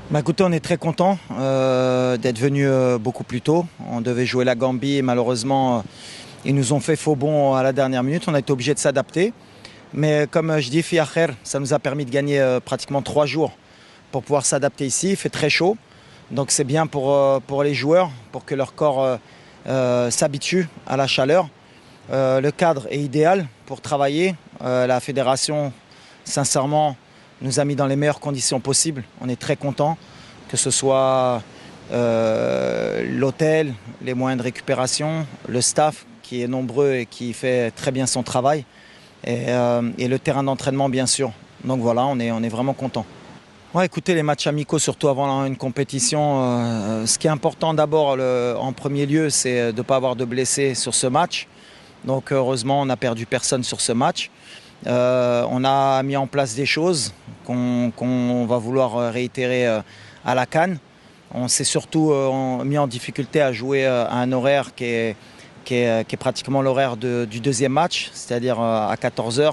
Bah écoutez, on est très content d'être venu beaucoup plus tôt. On devait jouer la Gambie et malheureusement, ils nous ont fait faux bond à la dernière minute. On a été obligé de s'adapter. Mais comme je dis, Fiacher, ça nous a permis de gagner pratiquement 3 jours pour pouvoir s'adapter ici. Il fait très chaud, donc c'est bien pour les joueurs, pour que leur corps s'habitue à la chaleur. Le cadre est idéal pour travailler. La fédération, sincèrement, nous a mis dans les meilleures conditions possibles. On est très contents, que ce soit l'hôtel, les moyens de récupération, le staff qui est nombreux et qui fait très bien son travail, et le terrain d'entraînement bien sûr. Donc voilà, on est vraiment contents. Ouais, écoutez, les matchs amicaux, surtout avant une compétition, ce qui est important d'abord en premier lieu, c'est de ne pas avoir de blessés sur ce match. Donc heureusement, on n'a perdu personne sur ce match. On a mis en place des choses qu'on va vouloir réitérer à la CAN. On s'est surtout mis en difficulté à jouer à un horaire qui est pratiquement l'horaire du deuxième match, c'est-à-dire à 14 h.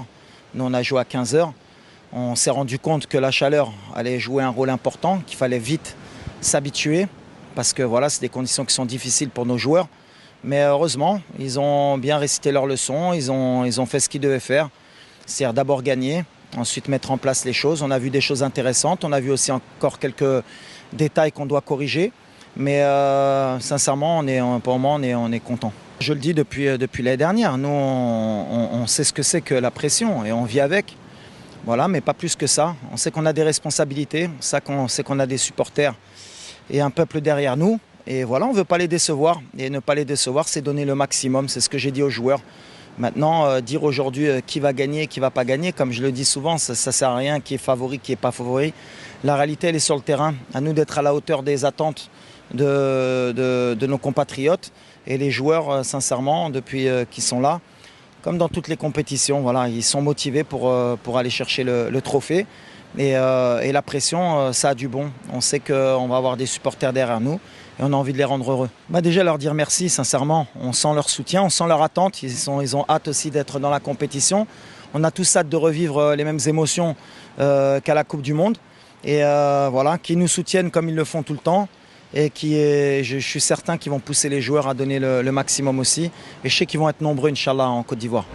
Nous, on a joué à 15 h. On s'est rendu compte que la chaleur allait jouer un rôle important, qu'il fallait vite s'habituer, parce que voilà, c'est des conditions qui sont difficiles pour nos joueurs. Mais heureusement, ils ont bien récité leurs leçons, ils ont fait ce qu'ils devaient faire. C'est-à-dire d'abord gagner, ensuite mettre en place les choses. On a vu des choses intéressantes, on a vu aussi encore quelques détails qu'on doit corriger. Mais sincèrement, pour le moment, on est content. Je le dis depuis l'année dernière, nous on sait ce que c'est que la pression et on vit avec. Voilà, mais pas plus que ça. On sait qu'on a des responsabilités, on sait qu'on a des supporters et un peuple derrière nous. Et voilà, on ne veut pas les décevoir. Et ne pas les décevoir, c'est donner le maximum, c'est ce que j'ai dit aux joueurs. Maintenant, dire aujourd'hui qui va gagner, qui ne va pas gagner, comme je le dis souvent, ça ne sert à rien, qui est favori, qui n'est pas favori. La réalité, elle est sur le terrain. À nous d'être à la hauteur des attentes de nos compatriotes. Et les joueurs, sincèrement, depuis qu'ils sont là, comme dans toutes les compétitions, voilà, ils sont motivés pour aller chercher le trophée. Et la pression, ça a du bon. On sait qu'on va avoir des supporters derrière nous et on a envie de les rendre heureux. Déjà leur dire merci, sincèrement. On sent leur soutien, on sent leur attente. Ils ont hâte aussi d'être dans la compétition. On a tous hâte de revivre les mêmes émotions qu'à la Coupe du Monde. Et voilà, qu'ils nous soutiennent comme ils le font tout le temps. Et je suis certain qu'ils vont pousser les joueurs à donner le maximum aussi. Et je sais qu'ils vont être nombreux, Inch'Allah, en Côte d'Ivoire.